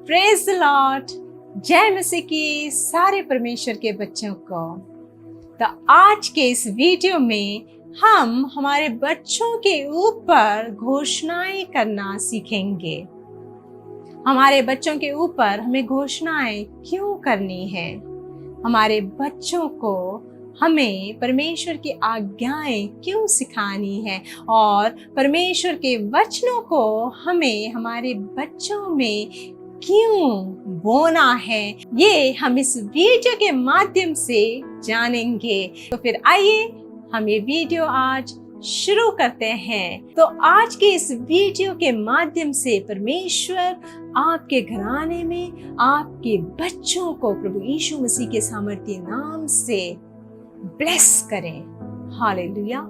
Praise the Lord. जय मसीह की सारे परमेश्वर के बच्चों को। तो आज के इस वीडियो में हम हमारे बच्चों के ऊपर घोषणाएं करना सीखेंगे। हमारे बच्चों के ऊपर हमें घोषणाएं क्यों करनी है, हमारे बच्चों को हमें परमेश्वर की आज्ञाएं क्यों सिखानी है और परमेश्वर के वचनों को हमें हमारे बच्चों में क्यों बोना है, ये हम इस वीडियो के माध्यम से जानेंगे। तो फिर आइए हम ये वीडियो आज शुरू करते हैं। तो आज के इस वीडियो के माध्यम से परमेश्वर आपके घराने में आपके बच्चों को प्रभु यीशु मसीह के सामर्थ्य नाम से ब्लेस करें। हालेलुया।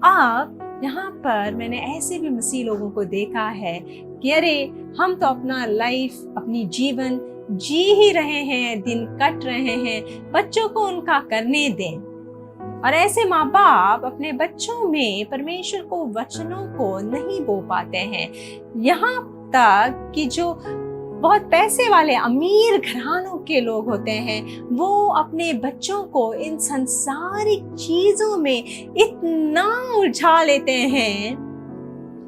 अब यहाँ पर मैंने ऐसे भी मसीह लोगों को देखा है कि अरे हम तो अपना लाइफ, अपनी जीवन जी ही रहे हैं, दिन कट रहे हैं, बच्चों को उनका करने दें। और ऐसे माँ बाप अपने बच्चों में परमेश्वर को वचनों को नहीं बो पाते हैं। यहाँ तक कि जो बहुत पैसे वाले अमीर घरानों के लोग होते हैं, वो अपने बच्चों को इन सांसारिक चीजों में इतना उलझा लेते हैं।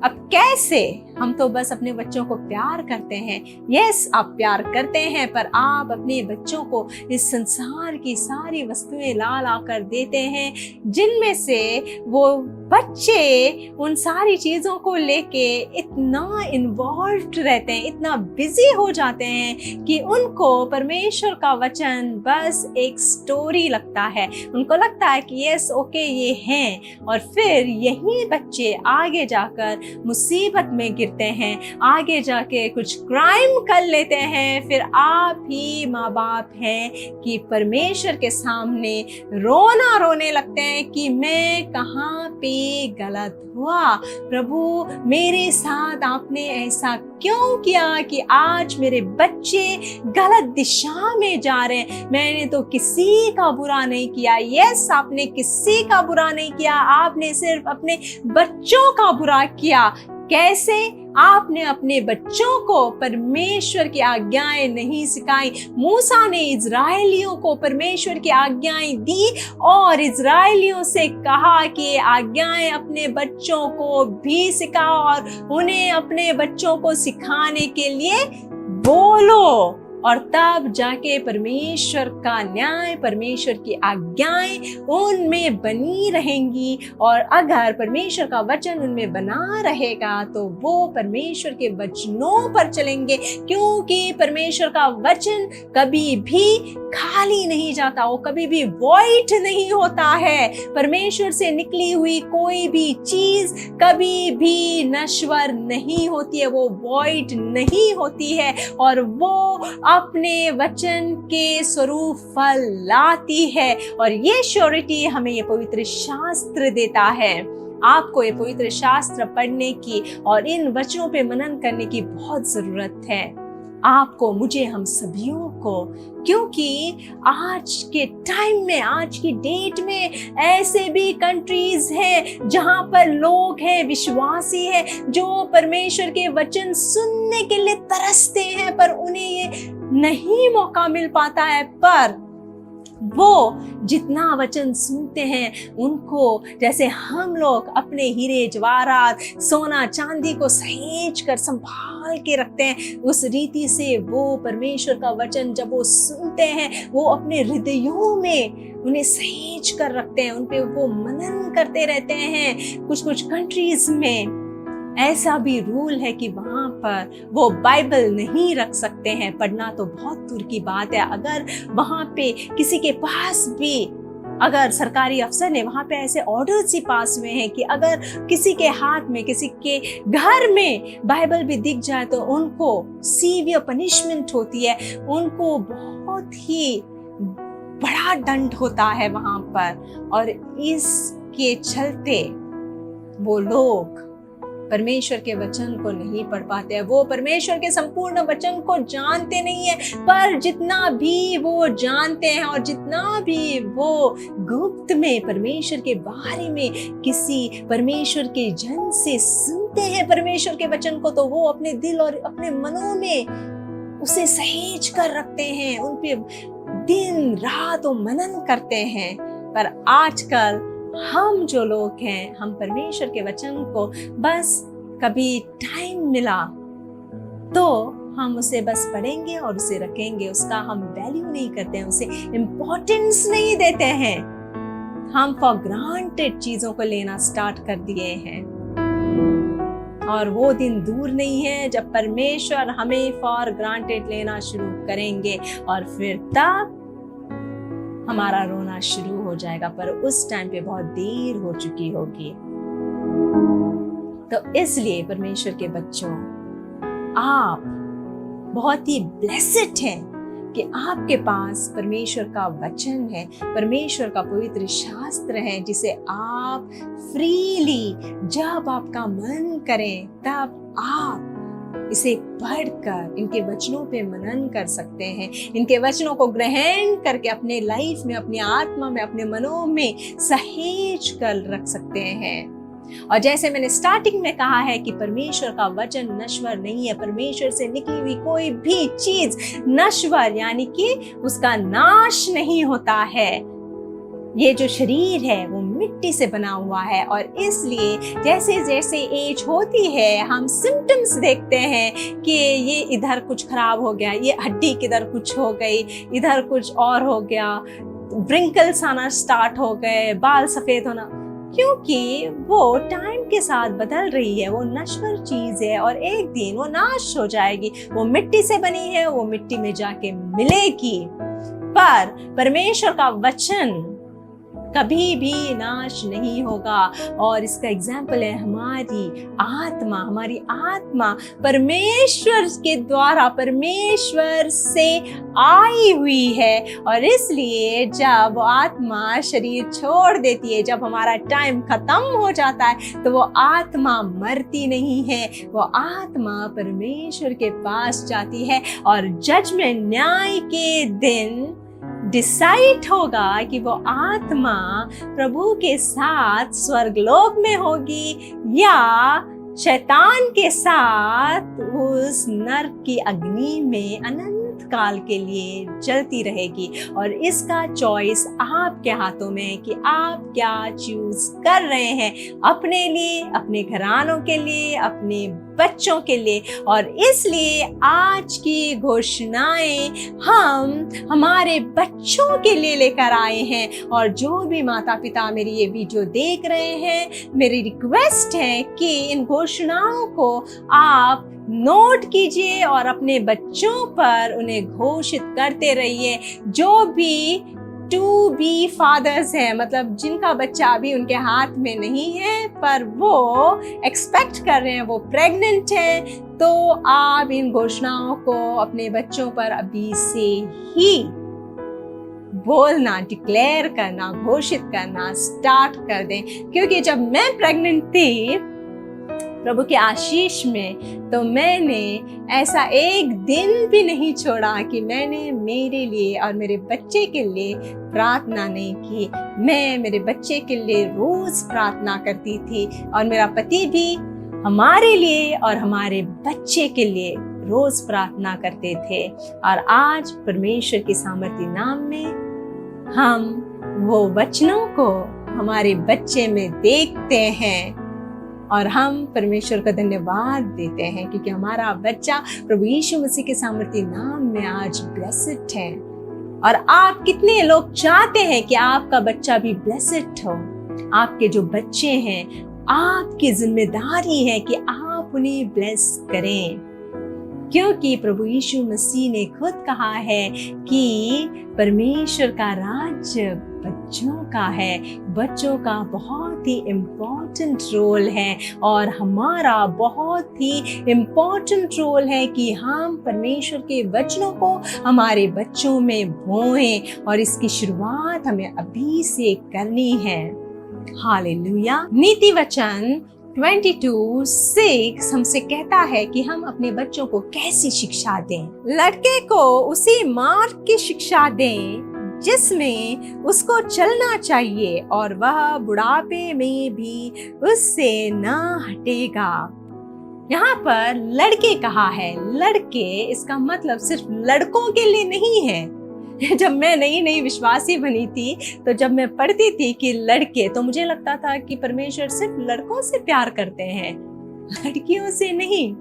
अब कैसे? हम तो बस अपने बच्चों को प्यार करते हैं। यस, आप प्यार करते हैं, पर आप अपने बच्चों को इस संसार की सारी वस्तुएं ला ला कर देते हैं, जिनमें से वो बच्चे उन सारी चीजों को लेके इतना इन्वॉल्व रहते हैं, इतना बिजी हो जाते हैं कि उनको परमेश्वर का वचन बस एक स्टोरी लगता है। उनको लगता है कि यस ओके ये हैं, और फिर यही बच्चे आगे जाकर मुसीबत में गिरते हैं, आगे जाके कुछ क्राइम कर लेते हैं। फिर आप ही माँ बाप हैं कि परमेश्वर के सामने रोने लगते हैं कि मैं कहाँ पे गलत हुआ, प्रभु मेरे साथ आपने ऐसा क्यों किया कि आज मेरे बच्चे गलत दिशा में जा रहे हैं। मैंने तो किसी का बुरा नहीं किया। यस, आपने किसी का बुरा नहीं किया, आपने सिर्फ अपने बच्चों का बुरा किया। कैसे? आपने अपने बच्चों को परमेश्वर की आज्ञाएं नहीं सिखाई। मूसा ने इजराइलियों को परमेश्वर की आज्ञाएं दी और इजराइलियों से कहा कि आज्ञाएं अपने बच्चों को भी सिखाओ और उन्हें अपने बच्चों को सिखाने के लिए बोलो, और तब जाके परमेश्वर का न्याय, परमेश्वर की आज्ञाएं उनमें बनी रहेंगी। और अगर परमेश्वर का वचन उनमें बना रहेगा तो वो परमेश्वर के वचनों पर चलेंगे, क्योंकि परमेश्वर का वचन कभी भी खाली नहीं जाता, वो कभी भी वॉइड नहीं होता है। परमेश्वर से निकली हुई कोई भी चीज कभी भी नश्वर नहीं होती है, वो वॉइड नहीं होती है, और वो अपने वचन के स्वरूप फल लाती है। और ये श्योरिटी हमें ये पवित्र शास्त्र देता है। आपको ये पवित्र शास्त्र पढ़ने की और इन वचनों पे मनन करने की बहुत जरूरत है, आपको, मुझे, हम सभियों को, क्योंकि आज के टाइम में, आज की डेट में ऐसे भी कंट्रीज हैं जहां पर लोग हैं, विश्वासी हैं, जो परमेश्वर के वचन सुनने के लिए तरसते हैं, पर उन्हें ये नहीं मौका मिल पाता है। पर वो जितना वचन सुनते हैं, उनको जैसे हम लोग अपने हीरे जवाहरात, सोना चांदी को सहेज कर संभाल के रखते हैं, उस रीति से वो परमेश्वर का वचन जब वो सुनते हैं, वो अपने हृदयों में उन्हें सहेज कर रखते हैं, उन पे वो मनन करते रहते हैं। कुछ कंट्रीज में ऐसा भी रूल है कि वहां पर वो बाइबल नहीं रख सकते हैं। पढ़ना तो बहुत दूर की बात है। अगर वहां पे किसी के पास भी, अगर सरकारी अफसर ने वहां पे ऐसे ऑर्डर ही पास हुए हैं कि अगर किसी के हाथ में, किसी के घर में बाइबल भी दिख जाए तो उनको सीवियर पनिशमेंट होती है, उनको बहुत ही बड़ा दंड होता है वहां पर। और इसके चलते वो लोग परमेश्वर के वचन को नहीं पढ़ पाते हैं, वो परमेश्वर के संपूर्ण वचन को जानते नहीं है। पर जितना भी वो जानते हैं और जितना भी वो गुप्त में परमेश्वर के बारे में किसी परमेश्वर के जन से सुनते हैं परमेश्वर के वचन को, तो वो अपने दिल और अपने मनों में उसे सहेज कर रखते हैं, उन पे दिन रात वो मनन करते हैं। पर आजकल हम जो लोग हैं, हम परमेश्वर के वचन को बस कभी टाइम मिला तो हम उसे बस पढ़ेंगे और उसे रखेंगे, उसका हम वैल्यू नहीं करते हैं, उसे इम्पोर्टेंस नहीं देते हैं। हम फॉर ग्रांटेड चीजों को लेना स्टार्ट कर दिए हैं। और वो दिन दूर नहीं है जब परमेश्वर हमें फॉर ग्रांटेड लेना शुरू करेंगे और फिर तब हमारा रोना शुरू हो जाएगा, पर उस टाइम पे बहुत देर हो चुकी होगी। तो इसलिए परमेश्वर के बच्चों, आप बहुत ही ब्लेस्ड हैं कि आपके पास परमेश्वर का वचन है, परमेश्वर का पवित्र शास्त्र है, जिसे आप फ्रीली जब आपका मन करे तब आप इसे पढ़कर इनके वचनों पे मनन कर सकते हैं, इनके वचनों को ग्रहण करके अपने लाइफ में, अपनी आत्मा में, अपने मनों में सहेज कर रख सकते हैं। और जैसे मैंने स्टार्टिंग में कहा है कि परमेश्वर का वचन नश्वर नहीं है, परमेश्वर से निकली हुई कोई भी चीज नश्वर यानी कि उसका नाश नहीं होता है। ये जो शरीर है वो मिट्टी से बना हुआ है, और इसलिए जैसे जैसे एज होती है हम सिम्टम्स देखते हैं कि ये इधर कुछ खराब हो गया, ये हड्डी किधर कुछ हो गई, इधर कुछ और हो गया, ब्रिंकल्स आना स्टार्ट हो गए, बाल सफेद होना, क्योंकि वो टाइम के साथ बदल रही है। वो नश्वर चीज है और एक दिन वो नाश हो जाएगी। वो मिट्टी से बनी है, वो मिट्टी में जाके मिलेगी। पर परमेश्वर का वचन कभी भी नाश नहीं होगा। और इसका एग्जाम्पल है हमारी आत्मा। हमारी आत्मा परमेश्वर के द्वारा, परमेश्वर से आई हुई है, और इसलिए जब आत्मा शरीर छोड़ देती है, जब हमारा टाइम खत्म हो जाता है, तो वो आत्मा मरती नहीं है, वो आत्मा परमेश्वर के पास जाती है, और जजमेंट, न्याय के दिन डिसाइड होगा कि वो आत्मा प्रभु के साथ स्वर्गलोक में होगी या शैतान के साथ उस नरक की अग्नि में अनंत काल के लिए जलती रहेगी। और इसका चॉइस आपके हाथों में है कि आप क्या चूज कर रहे हैं, अपने लिए, अपने घरानों के लिए, अपने बच्चों के लिए। और इसलिए आज की घोषणाएं हम हमारे बच्चों के लिए लेकर आए हैं। और जो भी माता पिता मेरी ये वीडियो देख रहे हैं, मेरी रिक्वेस्ट है कि इन घोषणाओं को आप नोट कीजिए और अपने बच्चों पर उन्हें घोषित करते रहिए। जो भी टू बी फादर्स हैं, मतलब जिनका बच्चा अभी उनके हाथ में नहीं है पर वो एक्सपेक्ट कर रहे हैं, वो प्रेग्नेंट है, तो आप इन घोषणाओं को अपने बच्चों पर अभी से ही बोलना, डिक्लेयर करना, घोषित करना स्टार्ट कर दें। क्योंकि जब मैं प्रेग्नेंट थी प्रभु के आशीष में, तो मैंने ऐसा एक दिन भी नहीं छोड़ा कि मैंने मेरे लिए और मेरे बच्चे के लिए प्रार्थना नहीं की। मैं मेरे बच्चे के लिए रोज प्रार्थना करती थी, और मेरा पति भी हमारे लिए और हमारे बच्चे के लिए रोज प्रार्थना करते थे। और आज परमेश्वर की सामर्थ्य नाम में हम वो वचनों को हमारे बच्चे में देखते हैं, और हम परमेश्वर का धन्यवाद देते हैं क्योंकि हमारा बच्चा प्रभु यीशु मसीह के सामर्थ्य नाम में आज ब्लेस्ड है। और आप कितने लोग चाहते हैं कि आपका बच्चा भी ब्लेस्ड हो? आपके जो बच्चे हैं, आपकी जिम्मेदारी है कि आप उन्हें ब्लेस करें, क्योंकि प्रभु यीशु मसीह ने खुद कहा है कि परमेश्वर का राज्य बच्चों का है। बच्चों का बहुत ही इम्पोर्टेंट रोल है, और हमारा बहुत ही इम्पोर्टेंट रोल है कि हम परमेश्वर के वचनों को हमारे बच्चों में बोएं, और इसकी शुरुआत हमें अभी से करनी है। हालेलुया। नीति वचन 22:6 हमसे कहता है कि हम अपने बच्चों को कैसी शिक्षा दें। लड़के को उसी मार्ग की शिक्षा दें जिसमें उसको चलना चाहिए, और वह बुढ़ापे में भी उससे न हटेगा। यहाँ पर लड़के कहा है। लड़के इसका मतलब सिर्फ लड़कों के लिए नहीं है। जब मैं नई नई विश्वासी बनी थी तो जब मैं पढ़ती थी कि लड़के, तो मुझे लगता था कि परमेश्वर सिर्फ लड़कों से प्यार करते हैं, लड़कियों से नहीं।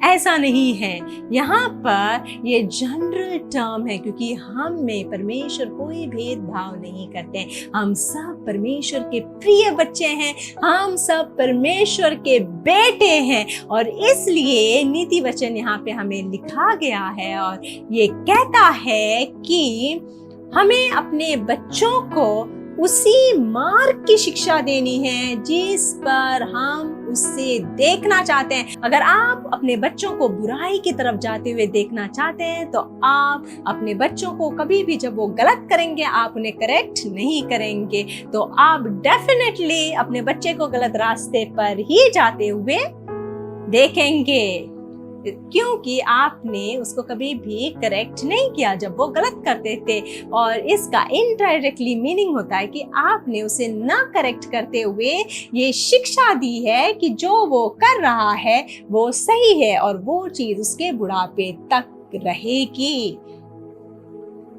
ऐसा नहीं है। यहाँ पर ये जनरल टर्म है, क्योंकि हम में परमेश्वर कोई भेदभाव नहीं करते। हम सब परमेश्वर के प्रिय बच्चे हैं, हम सब परमेश्वर के बेटे हैं, और इसलिए नीति वचन यहाँ पे हमें लिखा गया है और ये कहता है कि हमें अपने बच्चों को उसी मार्ग की शिक्षा देनी है जिस पर हम उससे देखना चाहते हैं। अगर आप अपने बच्चों को बुराई की तरफ जाते हुए देखना चाहते हैं तो आप अपने बच्चों को कभी भी, जब वो गलत करेंगे, आप उन्हें करेक्ट नहीं करेंगे, तो आप डेफिनेटली अपने बच्चे को गलत रास्ते पर ही जाते हुए देखेंगे, क्योंकि आपने उसको कभी भी करेक्ट नहीं किया जब वो गलत करते थे। और इसका इनडायरेक्टली मीनिंग होता है कि आपने उसे ना करेक्ट करते हुए ये शिक्षा दी है कि जो वो कर रहा है वो सही है और वो चीज उसके बुढ़ापे तक रहेगी।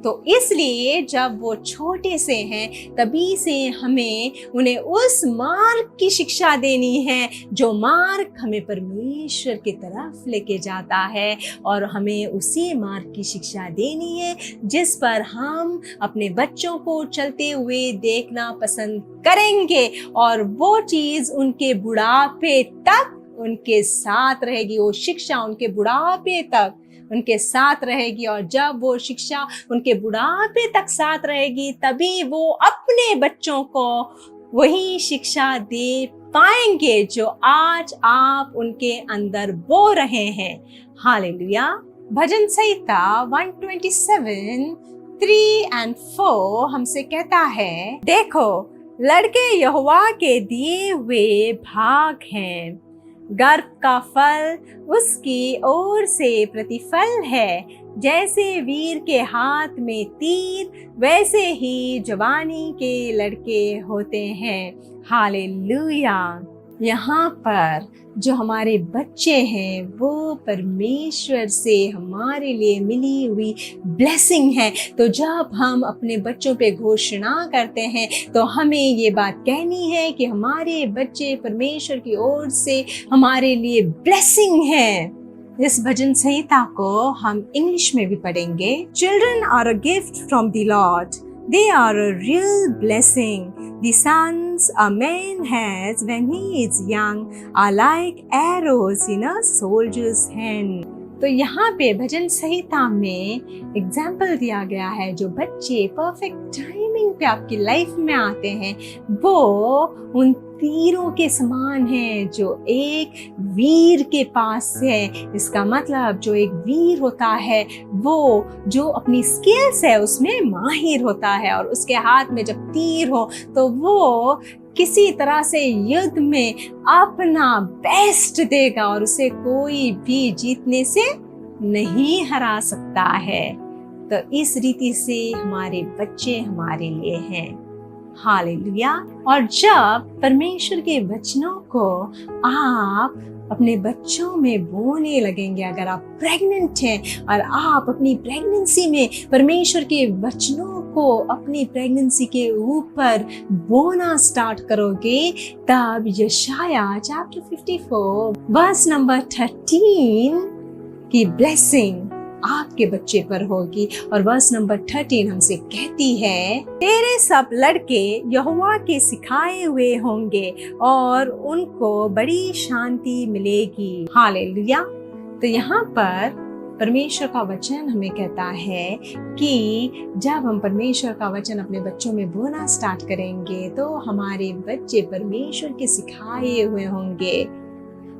तो इसलिए जब वो छोटे से हैं तभी से हमें उन्हें उस मार्ग की शिक्षा देनी है जो मार्ग हमें परमेश्वर की तरफ लेके जाता है, और हमें उसी मार्ग की शिक्षा देनी है जिस पर हम अपने बच्चों को चलते हुए देखना पसंद करेंगे, और वो चीज उनके बुढ़ापे तक उनके साथ रहेगी। वो शिक्षा उनके बुढ़ापे तक उनके साथ रहेगी, और जब वो शिक्षा उनके बुढ़ापे तक साथ रहेगी तभी वो अपने बच्चों को वही शिक्षा दे पाएंगे जो आज आप उनके अंदर बो रहे हैं। हालेलुया। भजन संहिता 127 3 और 4 हमसे कहता है, देखो लड़के यहोवा के दिए हुए भाग हैं, गर्भ का फल उसकी ओर से प्रतिफल है। जैसे वीर के हाथ में तीर वैसे ही जवानी के लड़के होते हैं। हालेलुया। यहाँ पर जो हमारे बच्चे हैं वो परमेश्वर से हमारे लिए मिली हुई ब्लेसिंग है। तो जब हम अपने बच्चों पे घोषणा करते हैं तो हमें ये बात कहनी है कि हमारे बच्चे परमेश्वर की ओर से हमारे लिए ब्लेसिंग है। इस भजन संहिता को हम इंग्लिश में भी पढ़ेंगे। Children are a gift from the Lord. They are a real blessing. The sons a man has when he is young are like arrows in a soldier's hand. तो यहाँ पे भजन संहिता में एग्जाम्पल दिया गया है, जो बच्चे परफेक्ट टाइमिंग पे आपकी लाइफ में आते हैं वो उन तीरों के समान है जो एक वीर के पास है। इसका मतलब जो एक वीर होता है वो जो अपनी स्किल्स है उसमें माहिर होता है, और उसके हाथ में जब तीर हो तो वो किसी तरह से युद्ध में अपना बेस्ट देगा और उसे कोई भी जीतने से नहीं हरा सकता है। तो इस रीति से हमारे बच्चे हमारे लिए हैं। हालेलुया। और जब परमेश्वर के वचनों को आप अपने बच्चों में बोने लगेंगे, अगर आप प्रेग्नेंट हैं और आप अपनी प्रेगनेंसी में परमेश्वर के वचनों को अपनी प्रेगनेंसी के ऊपर बोना स्टार्ट करोगे, तब यशाया चैप्टर 54 वर्स नंबर 13 की ब्लेसिंग आपके बच्चे पर होगी। और वर्स नंबर 13 हमसे कहती है, तेरे सब लड़के यहोवा के सिखाए हुए होंगे और उनको बड़ी शांति मिलेगी। हालेलुया। तो यहाँ पर परमेश्वर का वचन हमें कहता है कि जब हम परमेश्वर का वचन अपने बच्चों में बोलना स्टार्ट करेंगे तो हमारे बच्चे परमेश्वर के सिखाए हुए होंगे।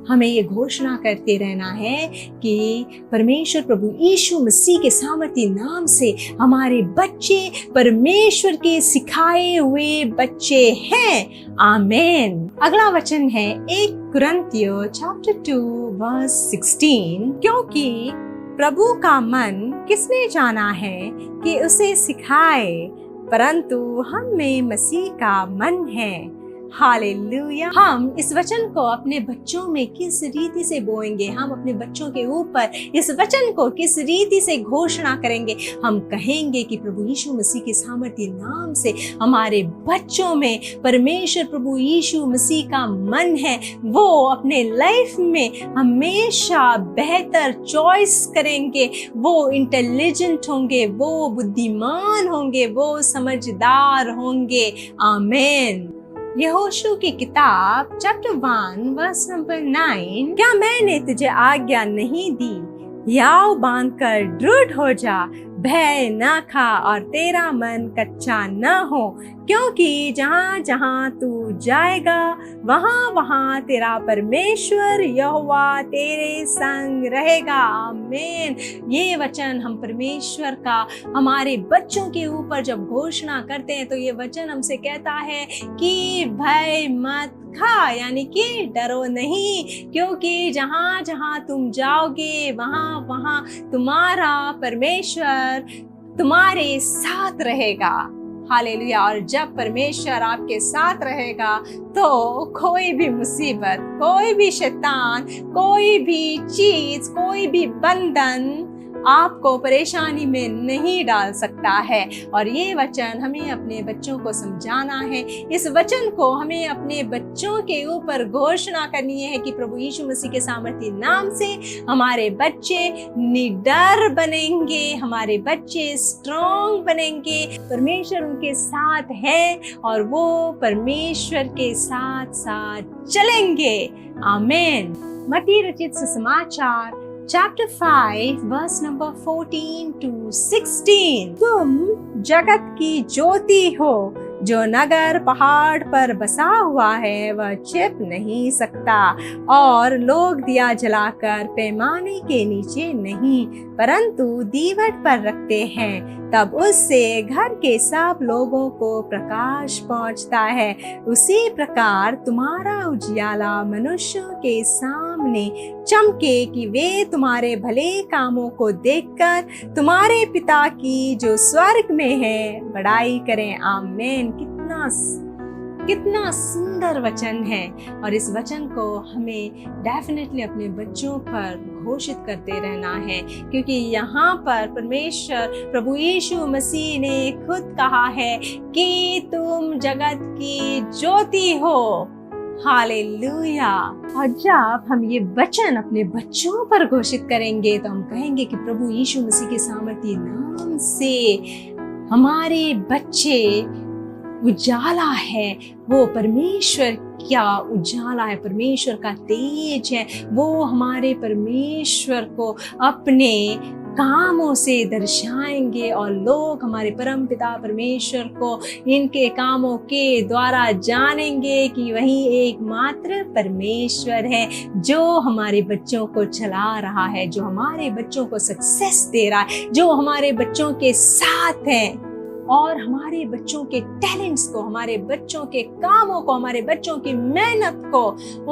हमें ये घोषणा करते रहना है कि परमेश्वर प्रभु यीशु मसीह के सामर्थी नाम से हमारे बच्चे परमेश्वर के सिखाए हुए बच्चे हैं। आमीन। अगला वचन है 1 कुरिन्थियों चैप्टर 2 वर्स 16, क्योंकि प्रभु का मन किसने जाना है कि उसे सिखाए, परंतु हम में मसीह का मन है। हालेलुया। हम इस वचन को अपने बच्चों में किस रीति से बोएंगे, हम अपने बच्चों के ऊपर इस वचन को किस रीति से घोषणा करेंगे। हम कहेंगे कि प्रभु यीशु मसीह के सामर्थ्य नाम से हमारे बच्चों में परमेश्वर प्रभु यीशु मसीह का मन है, वो अपने लाइफ में हमेशा बेहतर चॉइस करेंगे, वो इंटेलिजेंट होंगे, वो बुद्धिमान होंगे, वो समझदार होंगे। आमीन। यहोशू की किताब चैप्टर 1 वर्स नंबर 9, क्या मैंने तुझे आज्ञा नहीं दी, याव बांध कर दृढ़ हो जा, भय न खा और तेरा मन कच्चा न हो, क्योंकि जहाँ जहाँ तू जाएगा वहाँ वहाँ तेरा परमेश्वर यहोवा तेरे संग रहेगा। आमीन। ये वचन हम परमेश्वर का हमारे बच्चों के ऊपर जब घोषणा करते हैं तो ये वचन हमसे कहता है कि भय मत खा, यानी कि डरो नहीं, क्योंकि जहाँ जहाँ तुम जाओगे वहाँ वहाँ तुम्हारा परमेश्वर तुम्हारे साथ रहेगा। हालेलुया। और जब परमेश्वर आपके साथ रहेगा तो कोई भी मुसीबत, कोई भी शैतान, कोई भी चीज, कोई भी बंधन आपको परेशानी में नहीं डाल सकता है। और ये वचन हमें अपने बच्चों को समझाना है, इस वचन को हमें अपने बच्चों के ऊपर घोषणा करनी है कि प्रभु यीशु मसीह के सामर्थ्य नाम से हमारे बच्चे निडर बनेंगे, हमारे बच्चे स्ट्रॉन्ग बनेंगे, परमेश्वर उनके साथ है और वो परमेश्वर के साथ साथ चलेंगे। आमीन। मत्ती रचित सुसमाचार Chapter 5 verse number 14 to 16। तुम जगत की ज्योति हो, जो नगर पहाड़ पर बसा हुआ है वह छिप नहीं सकता, और लोग दिया जलाकर पैमाने के नीचे नहीं परंतु दीवट पर रखते हैं, तब उससे घर के सब लोगों को प्रकाश पहुंचता है। उसी प्रकार तुम्हारा उजियाला मनुष्यों के सामने चमके कि वे तुम्हारे भले कामों को देखकर तुम्हारे पिता की जो स्वर्ग में है बड़ाई करें। आमीन। कितना सुंदर वचन है, और इस वचन को हमें डेफिनेटली अपने बच्चों पर घोषित करते रहना है, क्योंकि यहाँ पर परमेश्वर प्रभु यीशु मसीह ने खुद कहा है कि तुम जगत की ज्योति हो। हालेलुया। और जब हम ये वचन अपने बच्चों पर घोषित करेंगे तो हम कहेंगे कि प्रभु यीशु मसीह के सामर्थ्य नाम से हमारे बच्चे उजाला है, वो परमेश्वर क्या उजाला है, परमेश्वर का तेज है, वो हमारे परमेश्वर को अपने कामों से दर्शाएंगे और लोग हमारे परम पिता परमेश्वर को इनके कामों के द्वारा जानेंगे कि वही एकमात्र परमेश्वर है जो हमारे बच्चों को चला रहा है, जो हमारे बच्चों को सक्सेस दे रहा है, जो हमारे बच्चों के साथ है और हमारे बच्चों के टैलेंट्स को, हमारे बच्चों के कामों को, हमारे बच्चों की मेहनत को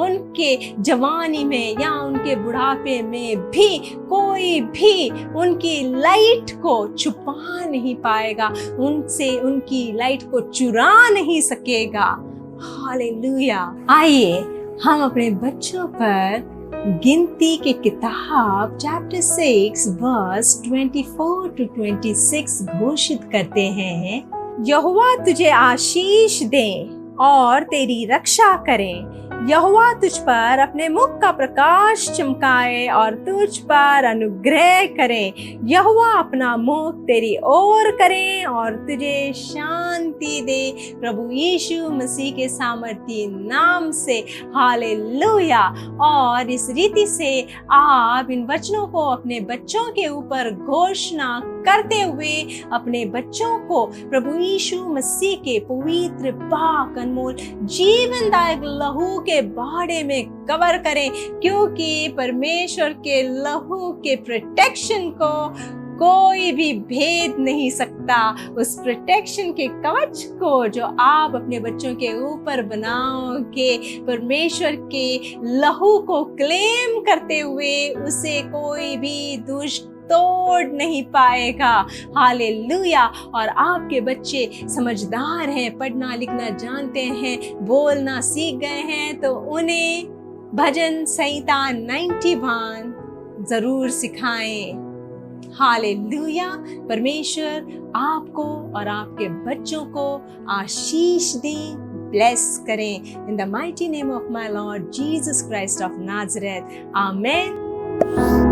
उनके जवानी में या उनके बुढ़ापे में भी कोई भी उनकी लाइट को छुपा नहीं पाएगा, उनसे उनकी लाइट को चुरा नहीं सकेगा। हालेलुया। आइए हम अपने बच्चों पर गिनती के किताब चैप्टर 6 वर्स 24 to 26 घोषित करते हैं, यहोवा तुझे आशीष दे और तेरी रक्षा करे, यहोवा तुझ पर अपने मुख का प्रकाश चमकाए और तुझ पर अनुग्रह करे, यहोवा अपना मुख तेरी ओर करे और तुझे शांति दे। प्रभु यीशु मसीह के सामर्थ्य नाम से। हालेलुया। और इस रीति से आप इन वचनों को अपने बच्चों के ऊपर घोषणा करते हुए अपने बच्चों को प्रभु यीशु मसीह के पवित्र पाक अनमोल जीवनदायक लहू के बाड़े में कवर करें, क्योंकि परमेश्वर के लहू के प्रोटेक्शन को कोई भी भेद नहीं सकता। उस प्रोटेक्शन के कवच को जो आप अपने बच्चों के ऊपर बनाओगे, परमेश्वर के लहू को क्लेम करते हुए उसे कोई भी दुष्ट तोड़ नहीं पाएगा। हालेलुया। और आपके बच्चे समझदार हैं, पढ़ना लिखना जानते हैं, बोलना सीख गए हैं, तो उन्हें भजन संहिता 91 जरूर सिखाएं। हालेलुया। परमेश्वर आपको और आपके बच्चों को आशीष दें, ब्लेस करें। In the mighty name of my Lord Jesus Christ of Nazareth, amen.